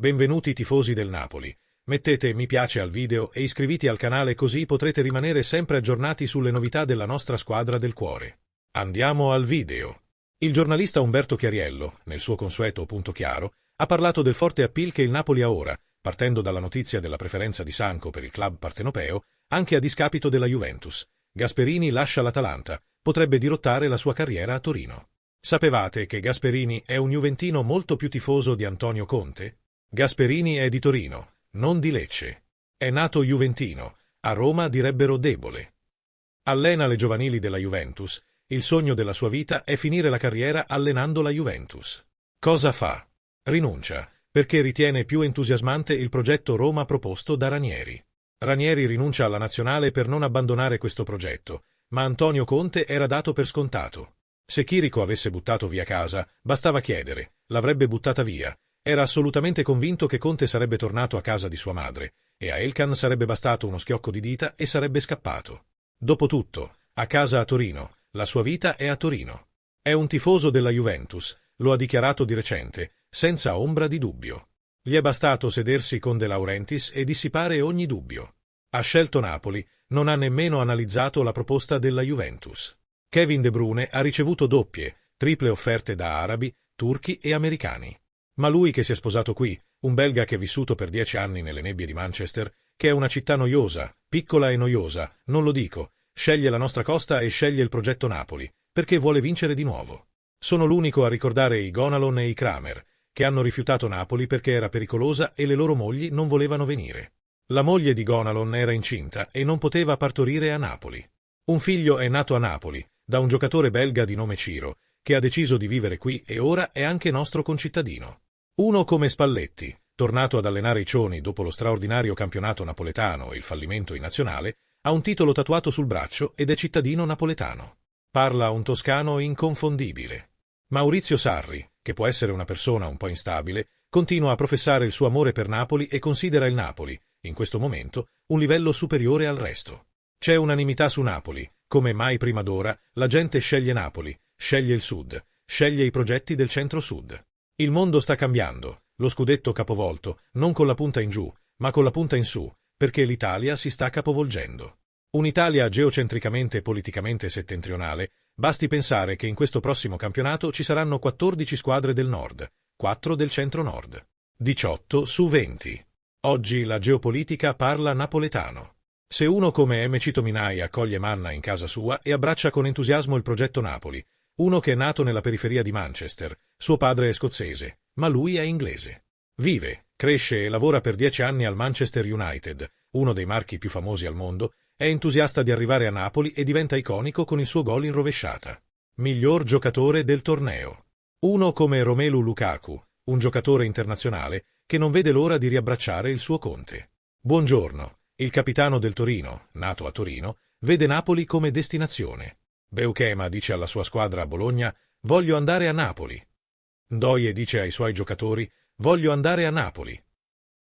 Benvenuti tifosi del Napoli. Mettete mi piace al video e iscriviti al canale così potrete rimanere sempre aggiornati sulle novità della nostra squadra del cuore. Andiamo al video. Il giornalista Umberto Chiariello, nel suo consueto punto chiaro, ha parlato del forte appeal che il Napoli ha ora, partendo dalla notizia della preferenza di Sanco per il club partenopeo, anche a discapito della Juventus. Gasperini lascia l'Atalanta, potrebbe dirottare la sua carriera a Torino. Sapevate che Gasperini è un juventino molto più tifoso di Antonio Conte? Gasperini è di Torino, non di Lecce. È nato juventino, a Roma direbbero debole. Allena le giovanili della Juventus, il sogno della sua vita è finire la carriera allenando la Juventus. Cosa fa? Rinuncia, perché ritiene più entusiasmante il progetto Roma proposto da Ranieri. Ranieri rinuncia alla nazionale per non abbandonare questo progetto, ma Antonio Conte era dato per scontato. Se Chirico avesse buttato via casa, bastava chiedere, l'avrebbe buttata via. Era assolutamente convinto che Conte sarebbe tornato a casa di sua madre, e a Elkan sarebbe bastato uno schiocco di dita e sarebbe scappato. Dopotutto, a casa a Torino, la sua vita è a Torino. È un tifoso della Juventus, lo ha dichiarato di recente, senza ombra di dubbio. Gli è bastato sedersi con De Laurentiis e dissipare ogni dubbio. Ha scelto Napoli, non ha nemmeno analizzato la proposta della Juventus. Kevin De Bruyne ha ricevuto doppie, triple offerte da arabi, turchi e americani. Ma lui che si è sposato qui, un belga che è vissuto per 10 anni nelle nebbie di Manchester, che è una città noiosa, piccola e noiosa, non lo dico, sceglie la nostra costa e sceglie il progetto Napoli, perché vuole vincere di nuovo. Sono l'unico a ricordare i Gonalon e i Kramer, che hanno rifiutato Napoli perché era pericolosa e le loro mogli non volevano venire. La moglie di Gonalon era incinta e non poteva partorire a Napoli. Un figlio è nato a Napoli, da un giocatore belga di nome Ciro, che ha deciso di vivere qui e ora è anche nostro concittadino. Uno come Spalletti, tornato ad allenare i Cioni dopo lo straordinario campionato napoletano e il fallimento in nazionale, ha un titolo tatuato sul braccio ed è cittadino napoletano. Parla un toscano inconfondibile. Maurizio Sarri, che può essere una persona un po' instabile, continua a professare il suo amore per Napoli e considera il Napoli, in questo momento, un livello superiore al resto. C'è unanimità su Napoli. Come mai prima d'ora, la gente sceglie Napoli, sceglie il Sud, sceglie i progetti del centro-sud. Il mondo sta cambiando, lo scudetto capovolto, non con la punta in giù, ma con la punta in su, perché l'Italia si sta capovolgendo. Un'Italia geocentricamente e politicamente settentrionale, basti pensare che in questo prossimo campionato ci saranno 14 squadre del nord, 4 del centro-nord. 18 su 20. Oggi la geopolitica parla napoletano. Se uno come MC Tominay accoglie Manna in casa sua e abbraccia con entusiasmo il progetto Napoli, uno che è nato nella periferia di Manchester, suo padre è scozzese, ma lui è inglese. Vive, cresce e lavora per 10 anni al Manchester United, uno dei marchi più famosi al mondo, è entusiasta di arrivare a Napoli e diventa iconico con il suo gol in rovesciata. Miglior giocatore del torneo. Uno come Romelu Lukaku, un giocatore internazionale che non vede l'ora di riabbracciare il suo Conte. Buongiorno. Il capitano del Torino, nato a Torino, vede Napoli come destinazione. Beukema dice alla sua squadra a Bologna: «Voglio andare a Napoli». Ndoye dice ai suoi giocatori: «Voglio andare a Napoli».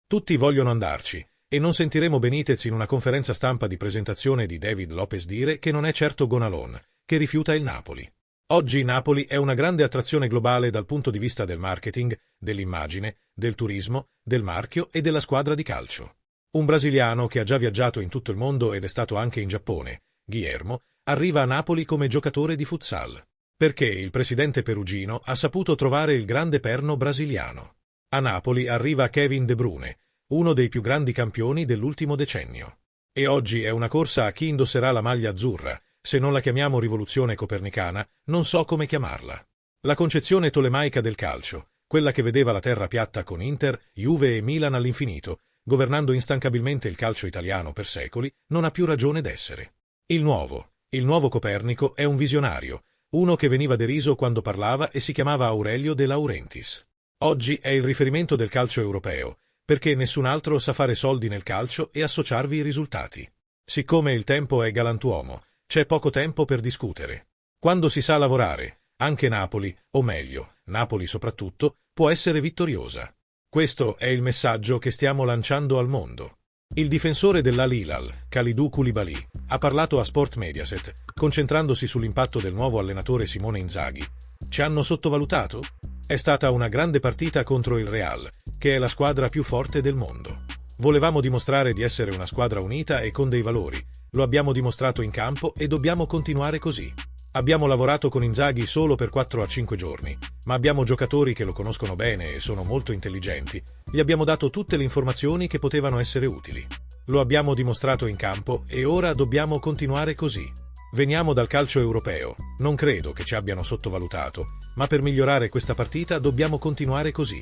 Tutti vogliono andarci, e non sentiremo Benitez in una conferenza stampa di presentazione di David Lopez dire che non è certo Gonalon, che rifiuta il Napoli. Oggi Napoli è una grande attrazione globale dal punto di vista del marketing, dell'immagine, del turismo, del marchio e della squadra di calcio. Un brasiliano che ha già viaggiato in tutto il mondo ed è stato anche in Giappone, Guillermo, arriva a Napoli come giocatore di futsal, perché il presidente perugino ha saputo trovare il grande perno brasiliano. A Napoli arriva Kevin De Bruyne, uno dei più grandi campioni dell'ultimo decennio. E oggi è una corsa a chi indosserà la maglia azzurra, se non la chiamiamo rivoluzione copernicana, non so come chiamarla. La concezione tolemaica del calcio, quella che vedeva la terra piatta con Inter, Juve e Milan all'infinito, governando instancabilmente il calcio italiano per secoli, non ha più ragione d'essere. Il nuovo Copernico è un visionario, uno che veniva deriso quando parlava e si chiamava Aurelio De Laurentiis. Oggi è il riferimento del calcio europeo, perché nessun altro sa fare soldi nel calcio e associarvi i risultati. Siccome il tempo è galantuomo, c'è poco tempo per discutere. Quando si sa lavorare, anche Napoli, o meglio, Napoli soprattutto, può essere vittoriosa. Questo è il messaggio che stiamo lanciando al mondo. Il difensore dell'Al Hilal, Kalidou Koulibaly, ha parlato a Sport Mediaset, concentrandosi sull'impatto del nuovo allenatore Simone Inzaghi. Ci hanno sottovalutato? È stata una grande partita contro il Real, che è la squadra più forte del mondo. Volevamo dimostrare di essere una squadra unita e con dei valori. Lo abbiamo dimostrato in campo e dobbiamo continuare così. Abbiamo lavorato con Inzaghi solo per 4 a 5 giorni, ma abbiamo giocatori che lo conoscono bene e sono molto intelligenti. Gli abbiamo dato tutte le informazioni che potevano essere utili. Lo abbiamo dimostrato in campo e ora dobbiamo continuare così. Veniamo dal calcio europeo, non credo che ci abbiano sottovalutato, ma per migliorare questa partita dobbiamo continuare così.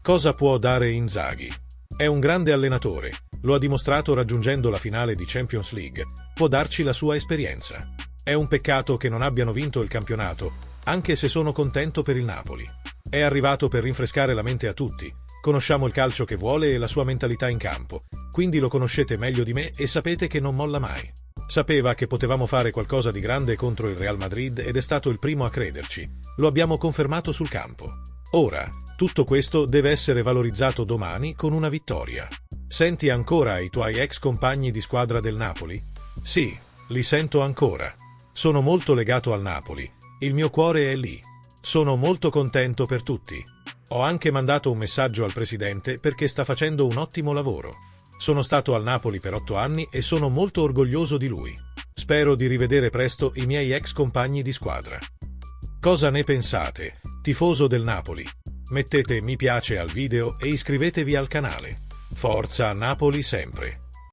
Cosa può dare Inzaghi? È un grande allenatore, lo ha dimostrato raggiungendo la finale di Champions League, può darci la sua esperienza. È un peccato che non abbiano vinto il campionato, anche se sono contento per il Napoli. È arrivato per rinfrescare la mente a tutti, conosciamo il calcio che vuole e la sua mentalità in campo, quindi lo conoscete meglio di me e sapete che non molla mai. Sapeva che potevamo fare qualcosa di grande contro il Real Madrid ed è stato il primo a crederci, lo abbiamo confermato sul campo. Ora, tutto questo deve essere valorizzato domani con una vittoria. Senti ancora i tuoi ex compagni di squadra del Napoli? Sì, li sento ancora. Sono molto legato al Napoli, il mio cuore è lì. Sono molto contento per tutti. Ho anche mandato un messaggio al presidente perché sta facendo un ottimo lavoro. Sono stato al Napoli per 8 anni e sono molto orgoglioso di lui. Spero di rivedere presto i miei ex compagni di squadra. Cosa ne pensate, tifoso del Napoli? Mettete mi piace al video e iscrivetevi al canale. Forza Napoli sempre!